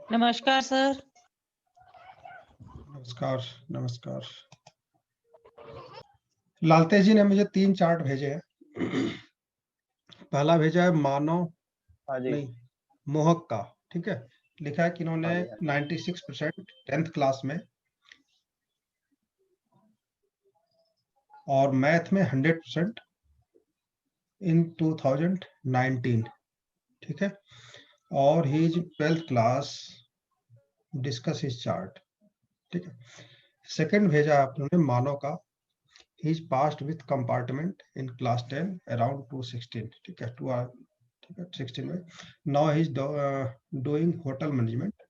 नमस्कार सर। नमस्कार। नमस्कार। लालतेज जी ने मुझे 3 चार्ट भेजे हैं। पहला भेजा है मानव हाँ जी। नहीं मोहक का, ठीक है। लिखा है कि इन्होंने हाँ जी, 96% 10th क्लास में और मैथ में 100% इन 2019, ठीक है। और he is 12th class, discuss his chart, ठीक है। सेकंड भेजा आप लोगों ने मानव का, he is passed with compartment in class 10 around 216, ठीक है। ठीक है 16 में now he is doing hotel management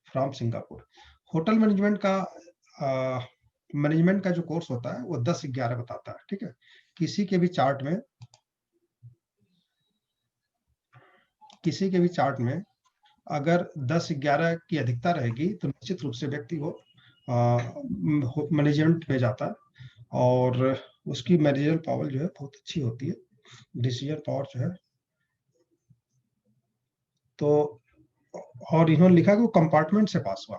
from Singapore. Hotel management का जो कोर्स होता है वो 10-11 बताता है, ठीक है। किसी के भी चार्ट में अगर 10-11 की अधिकता रहेगी तो निश्चित रूप से व्यक्ति वो मैनेजमेंट में जाता है और उसकी मैनेजरल पावर जो है बहुत अच्छी होती है, डिसीजन पावर जो है। तो और इन्होंने लिखा कि वो कंपार्टमेंट से पास हुआ,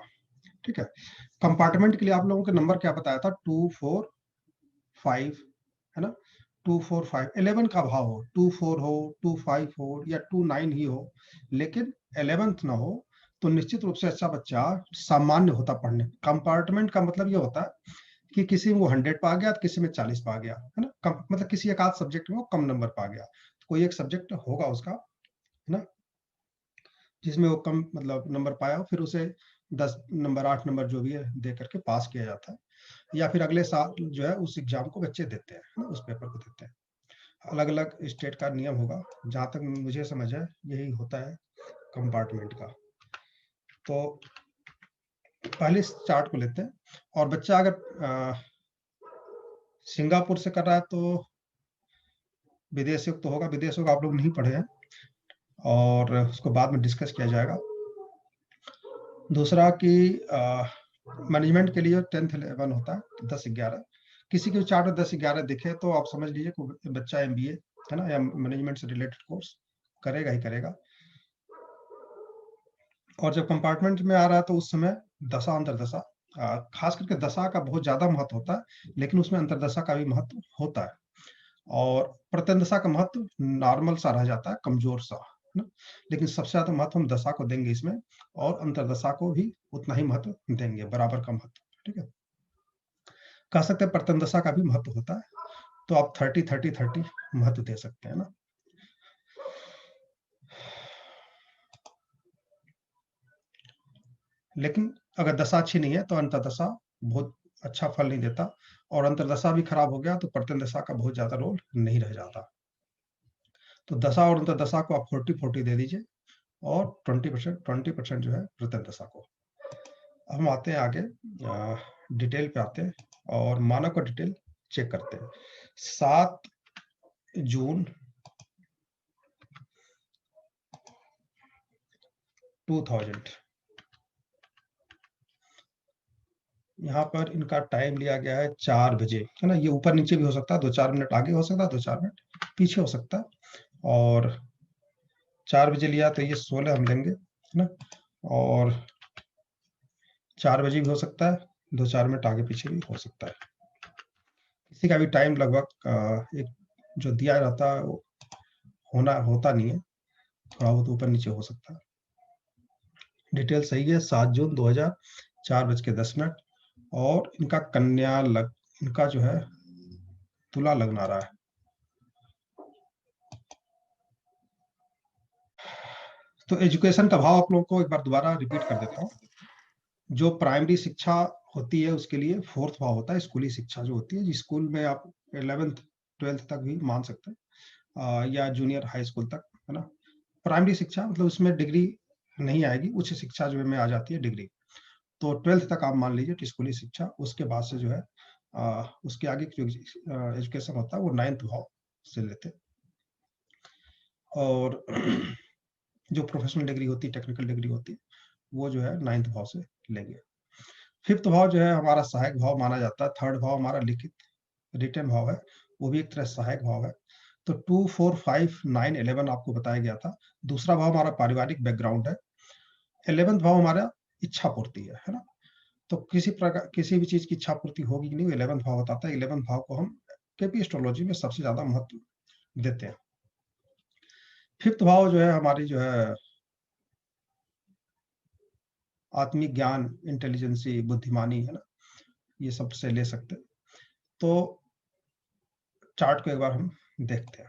ठीक है। कंपार्टमेंट के लिए आप लोगों के नंबर क्या बताया था, 2 4 5, है ना। 2 4 5 11 का भाव हो, 2 4 हो, 2 5 हो या 2 9 ही हो, लेकिन 11th ना हो तो निश्चित रूप से अच्छा बच्चा सामान्य होता पढ़ने। कंपार्टमेंट का मतलब ये होता है कि किसी में वो 100 पा गया, किसी में 40 पा गया, है ना। मतलब किसी एक आध सब्जेक्ट में वो कम नंबर पा गया, कोई एक सब्जेक्ट होगा उसका, है ना, जिसमें वो कम मतलब नंबर पाया हो, फिर उसे 10 नंबर 8 नंबर जो भी है दे करके पास किया जाता है, या फिर अगले साल जो है उस एग्जाम को बच्चे देते हैं, है ना, उस पेपर को देते हैं। अलग अलग स्टेट का नियम होगा, जहां तक मुझे समझ है यही होता है कंपार्टमेंट का। तो पहले इस चार्ट को लेते हैं, और बच्चा अगर सिंगापुर से कर रहा है तो विदेशों तो होगा, विदेशों का आप लोग नहीं पढ़े हैं और उसको बाद में डिस्कस किया जाएगा। दूसरा कि मैनेजमेंट के लिए 10th 11 होता है 10-11, किसी के चार्ट में 10-11 दिखे तो आप समझ लीजिए कि बच्चा MBA, है ना, या मैनेजमेंट से रिलेटेड कोर्स करेगा ही करेगा। और जब कंपार्टमेंट में आ रहा है तो उस समय दशा अंतरदशा, खास करके दशा का बहुत ज्यादा महत्व होता है, लेकिन उसमें अंतरदशा का भी महत्व होता है, और प्रत्यंदशा का महत्व नॉर्मल सा रह जाता है, कमजोर सा, है ना। लेकिन सबसे ज्यादा महत्व हम दशा को देंगे इसमें, और अंतरदशा को भी उतना ही महत्व देंगे, बराबर का महत्व, ठीक है। कह सकते हैं प्रत्यंदशा का भी महत्व होता है, तो आप 30-30-30 महत्व दे सकते हैं ना। लेकिन अगर दशा अच्छी नहीं है तो अंतर्दशा बहुत अच्छा फल नहीं देता, और अंतर्दशा भी खराब हो गया तो प्रत्यंदशा का बहुत ज्यादा रोल नहीं रह जाता। तो दशा और अंतर्दशा को आप 40-40 दे दीजिए, और 20% जो है प्रत्यंदशा को। अब हम आते हैं आगे, डिटेल पे आते हैं और मानव का डिटेल चेक करते हैं। 7 जून 2000, यहाँ पर इनका टाइम लिया गया है 4 बजे, है ना। ये ऊपर नीचे भी हो सकता है, 2-4 मिनट आगे हो सकता है, 2-4 मिनट पीछे हो सकता है, और 4 बजे लिया तो ये 16 हम लेंगे, है ना। और 4 बजे भी हो सकता है, 2-4 मिनट आगे पीछे भी हो सकता है। किसी का भी टाइम लगभग एक जो दिया रहता है वो होता नहीं है, थोड़ा बहुत ऊपर नीचे हो सकता है। डिटेल सही है, 7 जून 2000, 4:10, और इनका जो है तुला लगन आ रहा है। तो एजुकेशन का भाव आप लोगों को एक बार दोबारा रिपीट कर देता हूँ। जो प्राइमरी शिक्षा होती है उसके लिए 4th भाव होता है, स्कूली शिक्षा जो होती है, स्कूल में आप 11th 12th तक भी मान सकते हैं, या जूनियर हाई स्कूल तक, है ना। प्राइमरी शिक्षा मतलब उसमें डिग्री नहीं आएगी, उच्च शिक्षा जो में आ जाती है डिग्री। तो 12th तक आप मान लीजिए स्कूली शिक्षा, उसके बाद से जो है उसके आगे जो एजुकेशन होता है वो 9th भाव से लेते हैं। और जो प्रोफेशनल डिग्री होती है, टेक्निकल डिग्री होती है, वो जो है 9th भाव से लेंगे। 5th भाव जो है हमारा सहायक भाव माना जाता है। 3rd भाव हमारा लिखित रिटन भाव है, वो भी एक तरह सहायक भाव है। तो 2 4 5 9 11 आपको बताया गया था। दूसरा भाव हमारा पारिवारिक बैकग्राउंड है, 11वां भाव हमारा इच्छा पूर्ति है ना। तो किसी प्रकार किसी भी चीज की इच्छा पूर्ति होगी कि नहीं, 11वां भाव बताता है। 11वां भाव को हम केपी एस्ट्रोलॉजी में सबसे ज्यादा महत्व देते हैं। 5th भाव जो है हमारी जो है आत्मिक ज्ञान, इंटेलिजेंसी, बुद्धिमानी है ना, ये सबसे ले सकते हैं। तो चार्ट को एक बार हम देखते हैं।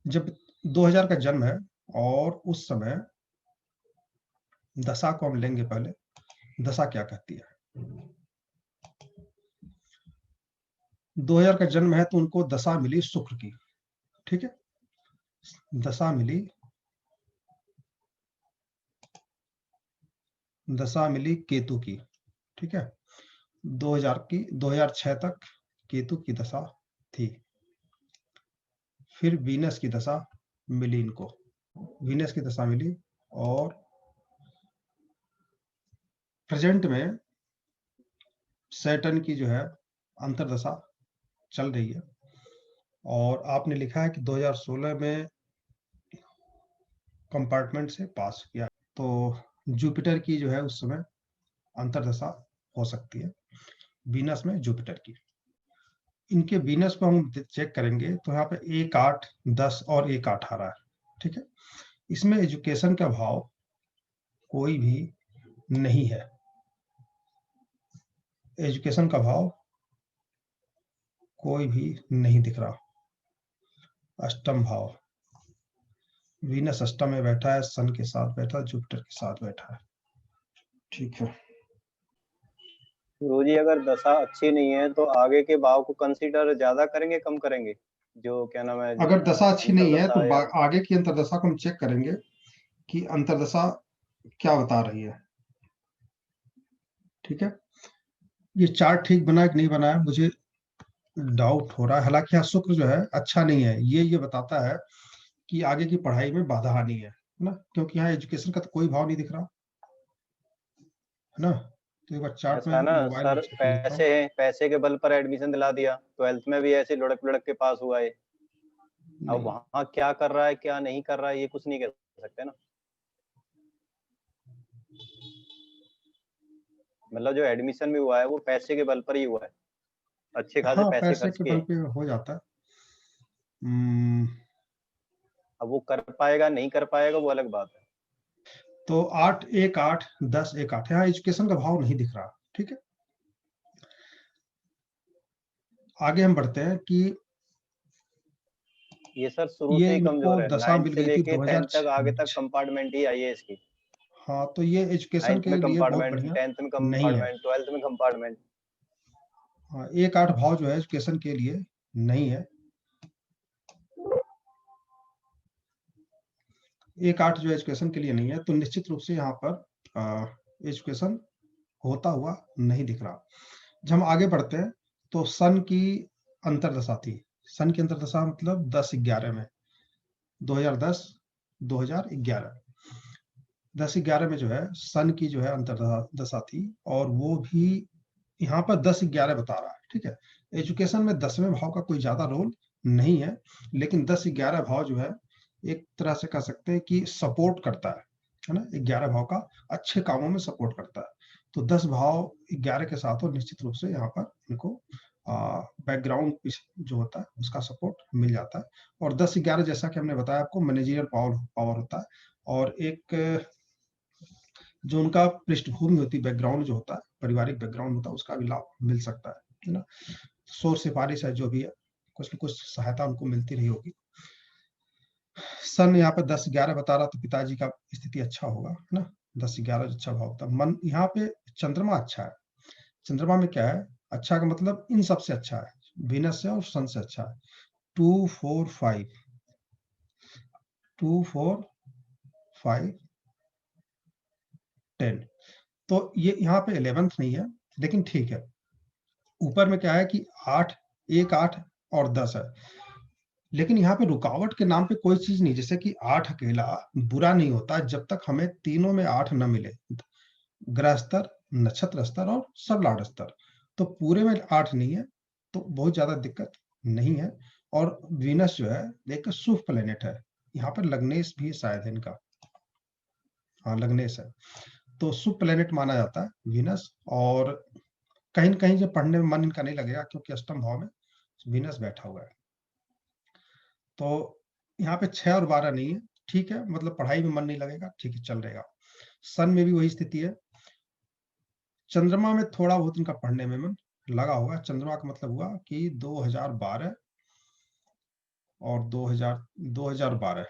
जब 2000 का जन्म है और उस समय दशा को हम लेंगे। पहले दशा क्या कहती है। 2000 का जन्म है तो उनको दशा मिली शुक्र की, ठीक है, दशा मिली केतु की, ठीक है। 2006 तक केतु की दशा थी। फिर वीनस की दशा मिली इनको, वीनस की दशा मिली और प्रेजेंट में सैटर्न की जो है अंतरदशा चल रही है। और आपने लिखा है कि 2016 में कंपार्टमेंट से पास किया, तो जुपिटर की जो है उस समय अंतरदशा हो सकती है, वीनस में जुपिटर की। इनके वीनस को हम चेक करेंगे तो यहाँ पे 1, 8, 10 और 1, 8 आ रहा है, ठीक है। इसमें एजुकेशन का भाव कोई भी नहीं है, एजुकेशन का भाव कोई भी नहीं दिख रहा। अष्टम भाव, वीनस अष्टम में बैठा है, सन के साथ बैठा है, जुपिटर के साथ बैठा है, ठीक है। गुरुजी अगर दशा अच्छी नहीं है तो आगे के भाव को कंसीडर ज्यादा करेंगे कम करेंगे, जो क्या नाम है, अगर दशा अच्छी नहीं है तो अंतरदशा या आगे की अंतरदशा को हम चेक करेंगे कि अंतरदशा क्या बता रही है, ठीक है। ये चार्ट ठीक बना है कि नहीं बना है मुझे डाउट हो रहा है। हालांकि यहाँ शुक्र जो है अच्छा नहीं है, ये बताता है कि आगे की पढ़ाई में बाधा आनी है ना, क्योंकि यहाँ एजुकेशन का तो कोई भाव नहीं दिख रहा है ना। तो एक बार चार्ट में ऐसा ना मोबाइल में सर, चेक कर लेता हूँ। पैसे हैं, पैसे के बल पर एडमिशन दिला दिया, 12th में भी ऐसे लुढ़क लुढ़क के पास हुआ है। अब नहीं, वहां क्या कर रहा है क्या नहीं कर रहा है ये कुछ नहीं कह सकते ना। मतलब जो एडमिशन भी हुआ है वो पैसे के बल पर ही हुआ है, अच्छे खासे हाँ पैसे पैसे खर्च के किए बल हैं। पे हो जाता है। अब वो कर पाएगा नहीं कर पाएगा वो अलग बात है। तो 8, 1, 8, 10, 1, 8 यहाँ एजुकेशन का भाव नहीं दिख रहा, ठीक है। आगे हम बढ़ते हैं कि ये सर शुरू ये से ही इनको कमजोर है, दशा 9th मिल से गई थी लेके 10th 2000। तक आगे तक कंपार्टमेंट ही आई है इसकी। हाँ तो ये एजुकेशन 9th के में लिए बहुत कंपार्टमेंट, बढ़िया 10th में नहीं है। कंपार्टमेंट, 12th में कंपार्टमेंट। हाँ 1, 8 भाव जो है एजुकेशन के लिए नहीं है। 1, 8 जो एजुकेशन के लिए नहीं है, तो निश्चित रूप से यहाँ पर एजुकेशन होता हुआ नहीं दिख रहा। जब हम आगे बढ़ते हैं तो सन की अंतरदशा थी, सन की अंतरदशा मतलब 10-11 में, 2010, 2011, 10-11 में जो है सन की जो है अंतरदशा थी और वो भी यहाँ पर 10-11 बता रहा है, ठीक है। एजुकेशन में 10वें भाव का कोई ज्यादा रोल नहीं है, लेकिन 10-11 भाव जो है एक तरह से कह सकते हैं कि सपोर्ट करता है ना, 11 भाव का अच्छे कामों में सपोर्ट करता है। तो 10 भाव 11 के साथ हो निश्चित रूप से यहाँ पर इनको बैकग्राउंड जो होता है उसका सपोर्ट मिल जाता है। और 10-11 जैसा कि हमने बताया आपको मैनेजरियल पावर होता है, और एक जो उनका पृष्ठभूमि होती है, बैकग्राउंड जो होता है, पारिवारिक बैकग्राउंड होता है, उसका भी लाभ मिल सकता है ना। शोर सिफारिश है जो भी है, कुछ न कुछ सहायता उनको मिलती रही होगी। सन यहाँ पे 10-11 बता रहा, तो पिताजी का स्थिति अच्छा होगा, है ना। 10-11 अच्छा भाव होता है। मन यहाँ पे चंद्रमा अच्छा है। चंद्रमा में क्या है अच्छा का मतलब इन सबसे अच्छा है, वीनस से और सन से अच्छा है। 2, 4, 5, 2, 4, 5, 10। तो ये यहाँ पे 11th नहीं है, लेकिन ठीक है। ऊपर में क्या है कि 8, 1, 8 और 10 है, लेकिन यहाँ पे रुकावट के नाम पे कोई चीज नहीं। जैसे कि 8 अकेला बुरा नहीं होता जब तक हमें तीनों में 8 न मिले, ग्रह स्तर, नक्षत्र स्तर और सबलॉर्ड स्तर। तो पूरे में 8 नहीं है, तो बहुत ज्यादा दिक्कत नहीं है। और वीनस जो है एक शुभ प्लेनेट है, यहाँ पर लग्नेश भी शायद है इनका, हाँ लग्नेश है, तो शुभ प्लेनेट माना जाता है वीनस। और कहीं न कहीं जो पढ़ने में मन इनका नहीं लगेगा क्योंकि अष्टम भाव में वीनस बैठा हुआ है। तो यहाँ पे 6 और 12 नहीं है, ठीक है, मतलब पढ़ाई में मन नहीं लगेगा, ठीक है, चल रहेगा। सन में भी वही स्थिति है। चंद्रमा में थोड़ा बहुत इनका पढ़ने में मन लगा होगा। चंद्रमा का मतलब हुआ कि 2012 और 2012,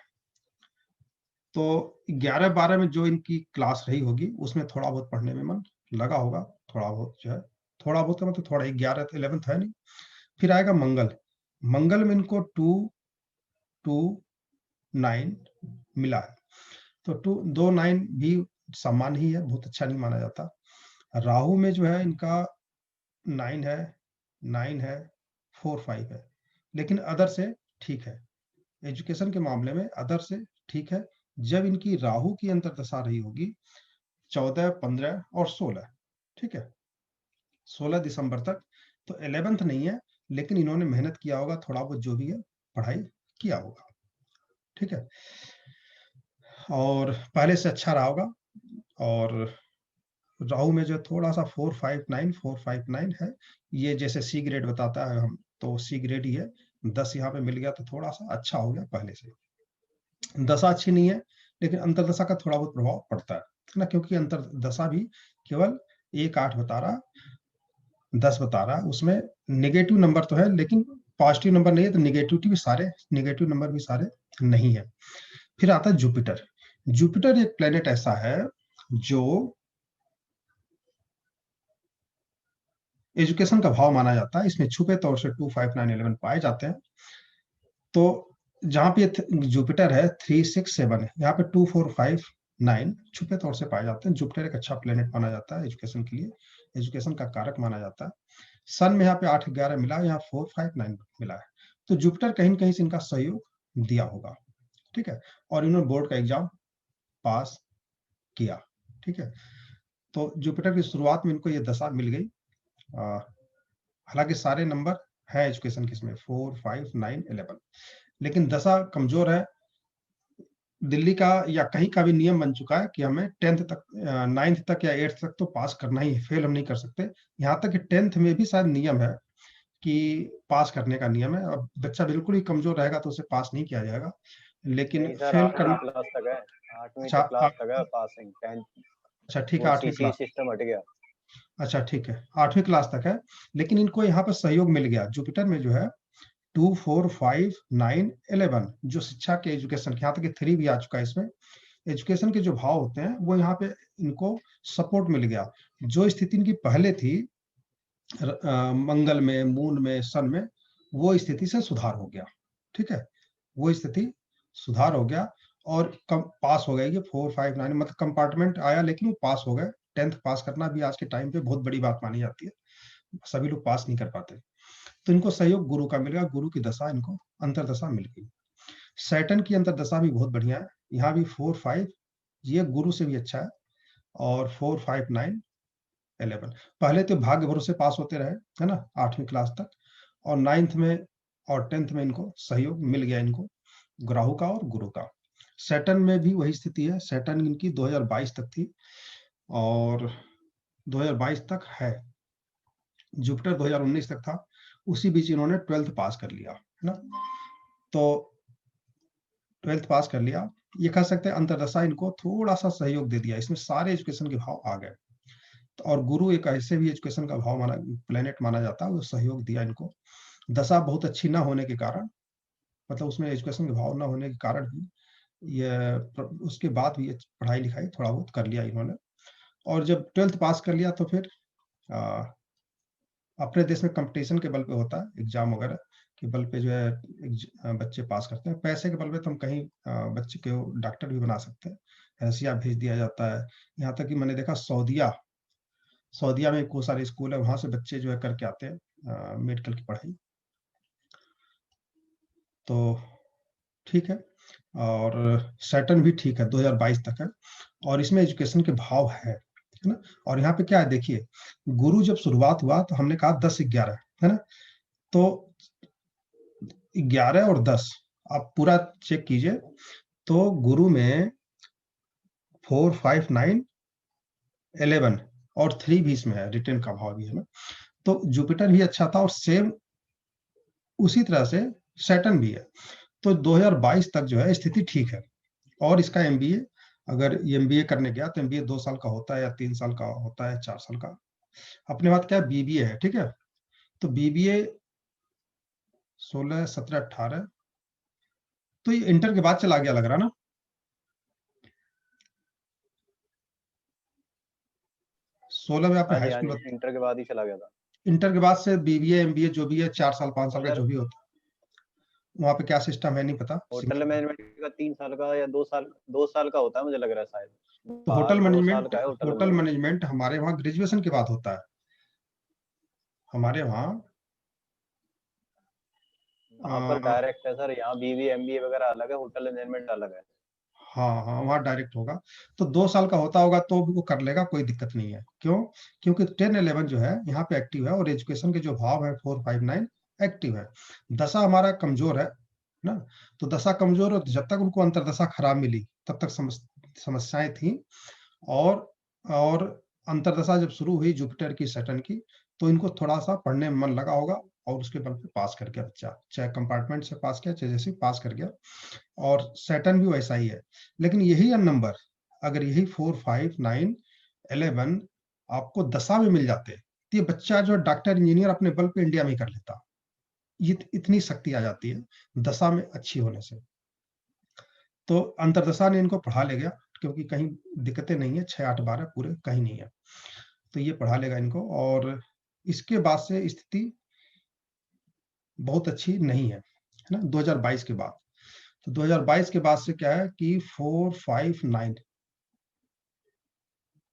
तो 11-12 में जो इनकी क्लास रही होगी उसमें थोड़ा बहुत पढ़ने में मन लगा होगा, थोड़ा बहुत जो है, थोड़ा बहुत का मतलब थोड़ा, 11 तो 11th है नहीं। फिर आएगा मंगल। मंगल में इनको 2-2-9 मिला है, तो 2-9 भी सामान्य ही है, बहुत अच्छा नहीं माना जाता। राहु में जो है इनका 9 है, 9 है, 4-5 है, लेकिन अदर से ठीक है। एजुकेशन के मामले में अदर से ठीक है। जब इनकी राहु की अंतर्दशा रही होगी 14, 15 और 16, ठीक है, 16 दिसंबर तक, तो 11th नहीं है, लेकिन इन्होंने मेहनत किया होगा, थोड़ा बहुत जो भी है पढ़ाई किया होगा, ठीक है, और पहले से अच्छा रहा होगा। और राहु में जो थोड़ा सा 4-5-9 है, ये जैसे सी ग्रेड बताता है हम, तो सी ग्रेड ही है। 10 यहाँ पे मिल गया तो थोड़ा सा अच्छा हो गया पहले से। दशा अच्छी नहीं है, लेकिन अंतरदशा का थोड़ा बहुत प्रभाव पड़ता है ना, क्योंकि अंतरदशा भी केवल 1-8 बता रहा, 10 बता रहा, उसमें नेगेटिव नंबर तो है लेकिन पॉजिटिव नंबर नहीं है, तो नेगेटिव नंबर भी सारे नहीं है। फिर आता है जुपिटर। जुपिटर एक प्लेनेट ऐसा है जो एजुकेशन का भाव माना जाता है। इसमें छुपे तौर से 2, 5, 9, 11 पाए जाते हैं। तो जहां पे जुपिटर है 3, 6, 7 है, यहाँ पे 2, 4, 5, 9 छुपे तौर से पाए जाते हैं। जुपिटर एक अच्छा प्लेनेट माना जाता है एजुकेशन के लिए, एजुकेशन का कारक माना जाता है। सन में यहाँ पे 8, 11 मिला, यहाँ 4, 5, 9 मिला है, तो जुपिटर कहीं न कहीं से इनका सहयोग दिया होगा, ठीक है, और इन्होंने बोर्ड का एग्जाम पास किया, ठीक है। तो जुपिटर की शुरुआत में इनको ये दशा मिल गई। हालांकि सारे नंबर है एजुकेशन के इसमें 4, 5, 9, 11, लेकिन दशा कमजोर है। दिल्ली का या कहीं का भी नियम बन चुका है कि हमें 10th तक, 9th तक या 8th तक तो पास करना ही है, फेल हम नहीं कर सकते। यहाँ तक कि 10th में भी शायद नियम है कि पास करने का नियम है। अब बच्चा बिल्कुल ही कमजोर रहेगा तो उसे पास नहीं किया जाएगा, लेकिन नहीं सर, फेल 8वीं करना। क्लास तक है, 8वीं अच्छा क्लास तक है पासिंग, 10th अच्छा ठीक है, वो 8वीं सीसी क्लास। सिस्टम हट गया। अच्छा ठीक है, 8वीं क्लास तक है, लेकिन इनको यहाँ पर सहयोग मिल गया जुपिटर में जो है 2, 4, 5, 9, 11 जो शिक्षा के एजुकेशन, यहाँ तक कि 3 भी आ चुका है इसमें। एजुकेशन के जो भाव होते हैं वो यहाँ पे इनको सपोर्ट मिल गया। जो स्थिति इनकी पहले थी मंगल में, मून में, सन में, वो स्थिति से सुधार हो गया, ठीक है, वो स्थिति सुधार हो गया और कम पास हो गए। ये 4, 5, 9 मतलब कंपार्टमेंट आया, लेकिन वो पास हो गए। 10th पास करना भी आज के टाइम पे बहुत बड़ी बात मानी जाती है, सभी लोग पास नहीं कर पाते। तो इनको सहयोग गुरु का मिल गया, गुरु की दशा इनको अंतरदशा मिल गई। सैटर्न की अंतरदशा भी बहुत बढ़िया है, यहाँ भी 4, 5, ये गुरु से भी अच्छा है, और 4, 5, 9, 11 पहले तो भाग्य भरोसे पास होते रहे, है ना, 8वीं क्लास तक, और 9th में और 10th में इनको सहयोग मिल गया, इनको राहु का और गुरु का। सैटर्न में भी वही स्थिति है, सैटर्न इनकी 2022 तक थी और 2022 तक है। जुपिटर 2019 तक था, उसी बीच इन्होंने 12th पास कर लिया, है ना, तो 12th पास कर लिया। ये कह सकते हैं अंतरदशा इनको थोड़ा सा सहयोग दे दिया, इसमें सारे एजुकेशन के भाव आ गए। और गुरु एक ऐसे भी एजुकेशन का भाव माना, प्लेनेट माना जाता है, वो सहयोग दिया इनको। दशा बहुत अच्छी ना होने के कारण, मतलब उसमें एजुकेशन के भाव ना होने के कारण भी ये, उसके बाद भी ये पढ़ाई लिखाई थोड़ा बहुत कर लिया इन्होंने। और जब 12th पास कर लिया तो फिर आ, अपने देश में कंपटीशन के बल पे होता है, एग्जाम वगैरह के बल पे जो है बच्चे पास करते हैं। पैसे के बल पे तो हम कहीं बच्चे को डॉक्टर भी बना सकते हैं, एशिया भेज दिया जाता है। यहाँ तक कि मैंने देखा सऊदिया में बहुत सारे स्कूल है, वहां से बच्चे जो है करके आते हैं मेडिकल की पढ़ाई। तो ठीक है, और सैटर्न भी ठीक है, 2022 तक है, और इसमें एजुकेशन के भाव है ना। और यहाँ पे क्या है देखिए, गुरु जब शुरुआत हुआ तो हमने कहा 10-11, है ना, तो 11 और 10 आप पूरा चेक कीजिए, तो गुरु में 4, 5, 9, 11 और 3 भी इसमें है, रिटर्न का भाव भी है ना। तो जुपिटर भी अच्छा था और सेम उसी तरह से सैटर्न भी है। तो 2022 तक जो है स्थिति ठीक है। और इसका एमबीए, अगर एमबीए करने गया तो एमबीए 2 साल का होता है या 3 साल का होता है, 4 साल का। अपने बात क्या है, बीबीए है, ठीक है। तो बीबीए 16, 17, 18, तो ये इंटर के बाद चला गया लग रहा ना। 16 में आपने हाँ जी, हाई हाँ जी, स्कूल, इंटर के बाद ही चला गया था। इंटर के बाद से बीबीए एमबीए जो भी है 4 साल 5 तो साल का सर जो भी होता है, वहाँ पे क्या सिस्टम है नहीं पता। होटल मैनेजमेंट का 3 साल का या 2 साल का होता है, मुझे लग रहा है शायद। तो होटल 2 साल मैनेजमेंट, का है होटल होटल मैनेजमेंट। मैनेजमेंट हमारे वहाँ ग्रेजुएशन के बाद होता है। हमारे वहाँ वहाँ पर डायरेक्ट है सर, यहाँ बीबी एमबीए वगैरह अलग है, होटल मैनेजमेंट अलग है। हाँ हाँ, वहाँ डायरेक्ट होगा। तो 2 साल का होता होगा तो वो कर लेगा, कोई दिक्कत नहीं है। क्यों? क्योंकि 10, 11 जो है यहाँ पे एक्टिव है और एजुकेशन के जो भाव है 4, 5, 9 एक्टिव है। दशा हमारा कमजोर है ना। तो दशा कमजोर है, तो जब तक उनको अंतर्दशा खराब मिली तब तक समस्याएं थी। और अंतर्दशा जब शुरू हुई जुपिटर की, सैटर्न की, तो इनको थोड़ा सा पढ़ने में मन लगा होगा और उसके बल पे पास कर गया बच्चा, चाहे कंपार्टमेंट से पास किया चाहे जैसे पास कर गया। और सैटर्न भी वैसा ही है। लेकिन यही नंबर अगर यही 4, 5, 9, 11 आपको दशा में मिल जाते तो ये बच्चा जो डॉक्टर इंजीनियर अपने बल पे इंडिया में ही कर लेता। ये इतनी शक्ति आ जाती है दशा में अच्छी होने से। तो अंतरदशा ने इनको पढ़ा ले गया, क्योंकि कहीं दिक्कतें नहीं है, 6, 8, 12 पूरे कहीं नहीं है। तो ये पढ़ा लेगा इनको। और इसके बाद से स्थिति बहुत अच्छी नहीं है ना, 2022 के बाद। तो 2022 के बाद से क्या है कि 4, 5, 9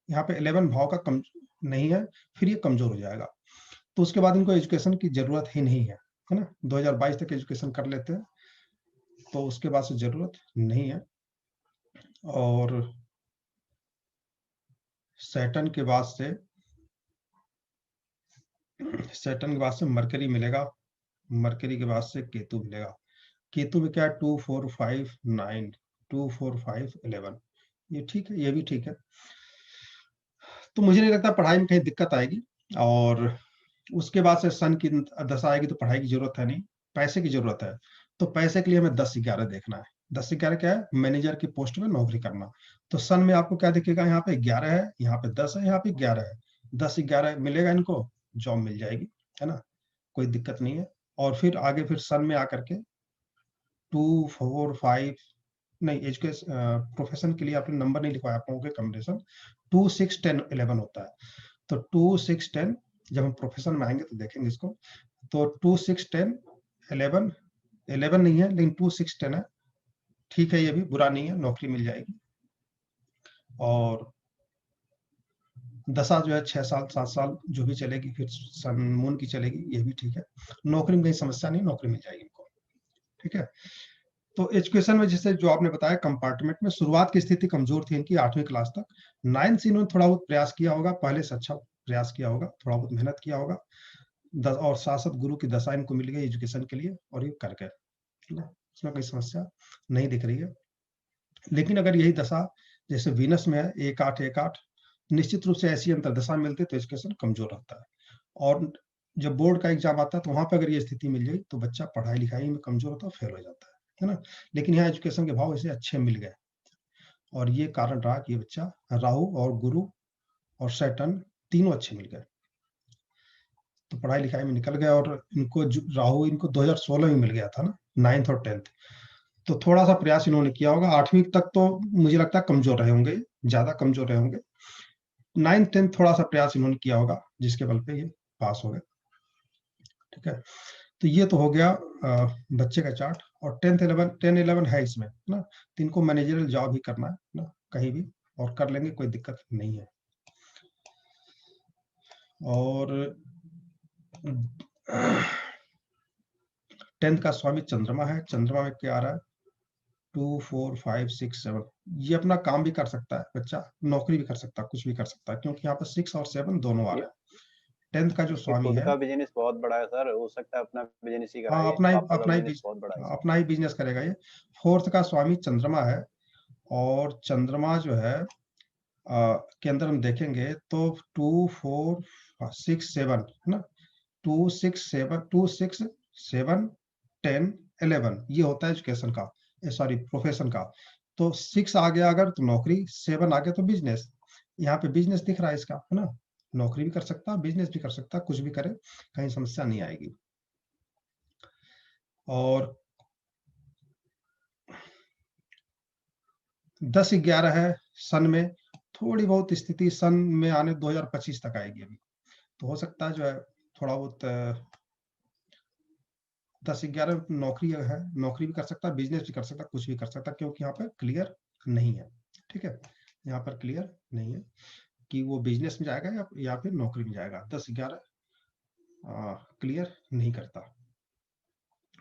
यहाँ पे 11 भाव का कम नहीं है, फिर ये कमजोर हो जाएगा। तो उसके बाद इनको एजुकेशन की जरूरत ही नहीं है ना। 2022 तक एजुकेशन कर लेते हैं तो उसके बाद से जरूरत नहीं है। और सैटर्न के बाद से मरकरी मिलेगा, मरकरी के बाद से केतु मिलेगा। केतु में क्या है, 2, 4, 5, 9, 2, 4, 5, 11, ये ठीक है, ये भी ठीक है। तो मुझे नहीं लगता पढ़ाई में कहीं दिक्कत आएगी। और उसके बाद से सन की दशा आएगी तो पढ़ाई की जरूरत है नहीं, पैसे की जरूरत है। तो पैसे के लिए हमें 10, 11 देखना है। 10, 11 क्या है, मैनेजर की पोस्ट में नौकरी करना। तो सन में आपको क्या दिखेगा, यहाँ पे 11 है, यहाँ पे 10 है, यहाँ पे 11 है। 10, 11 मिलेगा इनको, जॉब मिल जाएगी, है ना, कोई दिक्कत नहीं है। और फिर आगे फिर सन में आकर के 2, 4, 5, नहीं, एजुकेशन प्रोफेशन के लिए आपने नंबर नहीं लिखवाया, आप लोगों के कॉम्बिनेशन 2, 6, 10, 11 होता है। तो 2, 6, 10 जब हम प्रोफेशन में आएंगे तो देखेंगे इसको। तो 2, 6, 10, 11, 11 नहीं है लेकिन 2, 6, 10 है, ठीक है, ये भी बुरा नहीं है, नौकरी मिल जाएगी। और दशा जो है 6 साल 7 साल जो भी चलेगी, फिर सन मून की चलेगी, ये भी ठीक है। नौकरी में कहीं समस्या नहीं, नौकरी मिल जाएगी इनको, ठीक है। तो एजुकेशन में जैसे जो आपने बताया, कंपार्टमेंट में शुरुआत की स्थिति कमजोर थी इनकी 8वीं क्लास तक। 9th से इन्होंने थोड़ा बहुत प्रयास किया होगा, पहले से अच्छा प्रयास किया होगा, थोड़ा बहुत मेहनत किया होगा। और साथ साथ गुरु की दशा इनको मिल गई एजुकेशन के लिए और ये कर गए, उसमें कोई समस्या नहीं दिख रही है। लेकिन अगर यही दशा जैसे वीनस में है 1, 8, 1, 8, निश्चित रूप से ऐसी अंतरदशा मिलती है तो एजुकेशन कमजोर रहता है। और जब बोर्ड का एग्जाम आता है तो वहां पर अगर ये स्थिति मिल जाए तो बच्चा पढ़ाई लिखाई में कमजोर होता है, फेल हो जाता है ना। लेकिन यहाँ एजुकेशन के भाव ऐसे अच्छे मिल गए और ये कारण रहा कि ये बच्चा, राहु और गुरु और सैटर्न तीनों अच्छे मिल गए, तो पढ़ाई लिखाई में निकल गया। और इनको राहु इनको 2016 में मिल गया था ना, 9th और 10th। तो थोड़ा सा प्रयास इन्होंने किया होगा। 8वीं तक तो मुझे लगता है कमजोर रहे होंगे, ज्यादा कमजोर रहे होंगे। 9th 10th थोड़ा सा प्रयास इन्होंने किया होगा जिसके बल पे ये पास हो गए, ठीक है। तो ये तो हो गया बच्चे का चार्ट। और 10th 11 10 11 है इसमें ना, तो इनको मैनेजरियल जॉब ही करना है ना कहीं भी, और कर लेंगे, कोई दिक्कत नहीं है। और 10th का स्वामी चंद्रमा है, चंद्रमा में क्या आ रहा है, 2, 4, 5, 6, 7, ये अपना काम भी कर सकता है बच्चा, नौकरी भी कर सकता है, कुछ भी कर सकता है, क्योंकि यहाँ पर 6 और 7 दोनों आ ये रहे हैं। 10th का जो ये स्वामी खुद है, का बिजनेस बहुत बड़ा है सर, हो सकता है अपना बिजनेस ही हाँ, कराए, पापा का बिजनेस बहुत बड़ा है इसका। अपना ही बिजनेस करेगा ये। 4th का स्वामी चंद्रमा है और चंद्रमा जो है के अंदर हम देखेंगे तो 2 4 6 7 है ना, 2 6 7 10 11 ये होता है एजुकेशन का, सॉरी प्रोफेशन का। तो 6 आ गया अगर तो नौकरी, 7 आ गया तो बिजनेस। यहाँ पे बिजनेस दिख रहा है इसका, है ना, नौकरी भी कर सकता है, बिजनेस भी कर सकता है, कुछ भी करे, कहीं समस्या नहीं आएगी। और 10-11 है सन में, थोड़ी बहुत स्थिति सन में आने 2025 तक आएगी अभी, तो हो सकता है जो है थोड़ा बहुत 10-11 नौकरी है, नौकरी भी कर सकता है, बिजनेस भी कर सकता है, कुछ भी कर सकता है, क्योंकि यहाँ पे क्लियर नहीं है। ठीक है, यहाँ पर क्लियर नहीं है कि वो बिजनेस में जाएगा या फिर नौकरी में जाएगा। 10-11 क्लियर नहीं करता।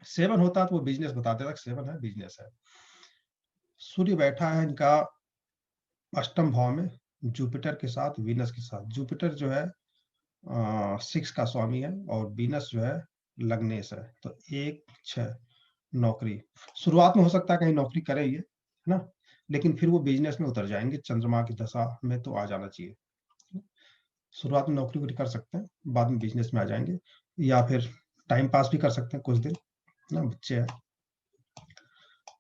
7 होता तो वो बिजनेस बता देता, 7 है बिजनेस है। सूर्य बैठा है इनका अष्टम भाव में, जुपिटर के साथ, वीनस के साथ। जुपिटर जो है 6 का स्वामी है और वीनस जो है लग्नेश है। तो 1-6 नौकरी, शुरुआत में हो सकता है कहीं नौकरी करे ये, है ना, लेकिन फिर वो बिजनेस में उतर जाएंगे, चंद्रमा की दशा में तो आ जाना चाहिए। शुरुआत में नौकरी वोकरी कर सकते हैं, बाद में बिजनेस में आ जाएंगे, या फिर टाइम पास भी कर सकते हैं कुछ दिन ना, बच्चे हैं,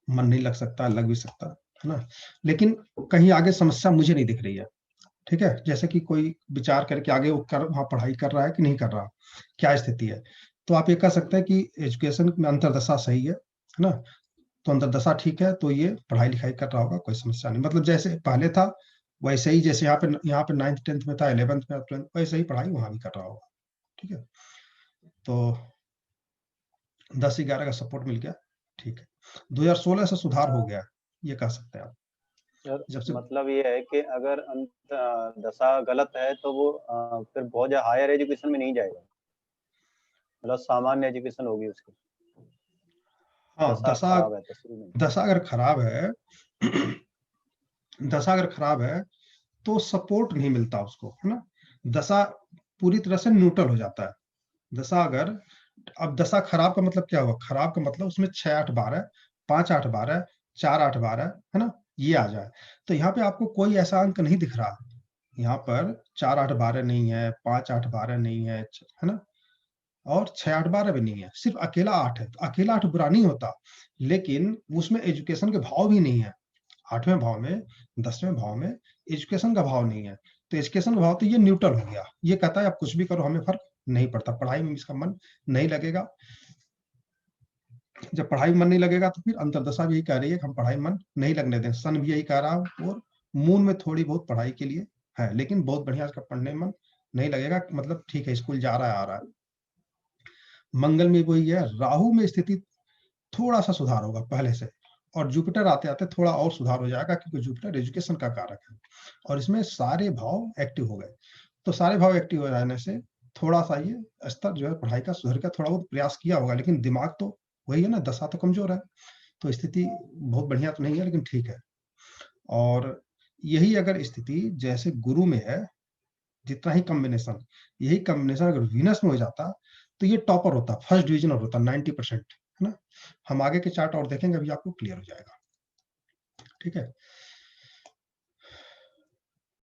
मन नहीं लग सकता, लग भी सकता है ना, लेकिन कहीं आगे समस्या मुझे नहीं दिख रही है। ठीक है, जैसे कि कोई विचार करके आगे वो वहाँ पढ़ाई कर रहा है कि नहीं कर रहा, क्या स्थिति है, तो आप ये कह सकते हैं कि एजुकेशन में अंतरदशा सही है ना, तो अंतरदशा ठीक है, तो ये पढ़ाई लिखाई कर रहा होगा, कोई समस्या नहीं। मतलब जैसे पहले था वैसे ही, जैसे यहाँ पे 9th 10th में था, 11th में 12th, वैसे ही पढ़ाई वहां भी कर रहा होगा। ठीक है, तो 10-11 का सपोर्ट मिल गया, ठीक है। 2016 से सुधार हो गया, ये कह सकते हैं आप। जब से मतलब ये है कि अगर दशा गलत है तो वो फिर बहुत ज्यादा हायर एजुकेशन में नहीं जाएगा, मतलब सामान्य एजुकेशन होगी उसकी। हाँ, दशा दशा, खराब है तो शुरू में। दशा अगर खराब है दशा अगर खराब है तो सपोर्ट नहीं मिलता उसको, है ना, दशा पूरी तरह से न्यूट्रल हो जाता है। दशा अगर, अब दशा खराब का मतलब क्या हुआ, खराब का मतलब उसमें 6-8-12, 5-8-12, 4-8-12, है ना, ये आ जाए। तो यहाँ पे आपको कोई ऐसा अंक नहीं दिख रहा, यहाँ पर 4-8-12 नहीं है, 5-8-12 नहीं है ना, और 6-8-12 भी नहीं है, सिर्फ अकेला 8 है। तो अकेला 8 बुरा नहीं होता, लेकिन उसमें एजुकेशन के भाव भी नहीं है। 8वें भाव में, 10वें भाव में एजुकेशन का भाव नहीं है, तो एजुकेशन का भाव तो ये न्यूट्रल हो गया, ये कहता है आप कुछ भी करो हमें फर्क नहीं पड़ता, पढ़ाई में इसका मन नहीं लगेगा। जब पढ़ाई में मन नहीं लगेगा तो फिर अंतरदशा भी यही कह रही है कि हम पढ़ाई में मन नहीं लगने दें, सन भी यही कह रहा है, और मून में थोड़ी बहुत पढ़ाई के लिए है, लेकिन बहुत बढ़िया इसका पढ़ने में मन नहीं लगेगा, मतलब ठीक है स्कूल जा रहा है आ रहा है। मंगल में वही है, राहु में स्थिति थोड़ा सा सुधार होगा पहले से, और जुपिटर आते आते थोड़ा और सुधार हो जाएगा, क्योंकि जुपिटर एजुकेशन का कारक है, और इसमें सारे भाव एक्टिव हो गए। तो सारे भाव एक्टिव हो जाने से थोड़ा सा ये स्तर जो है पढ़ाई का सुधर का, थोड़ा बहुत प्रयास किया होगा, लेकिन दिमाग तो वही है ना, दशा तो कमजोर है, तो स्थिति बहुत बढ़िया तो नहीं है, लेकिन ठीक है। और यही अगर स्थिति जैसे गुरु में है, जितना ही कॉम्बिनेशन, यही कॉम्बिनेशन अगर वीनस में हो जाता तो ये टॉपर होता, फर्स्ट डिविजनर होता 90%, है ना। हम आगे के चार्ट और देखेंगे, अभी आपको क्लियर हो जाएगा। ठीक है,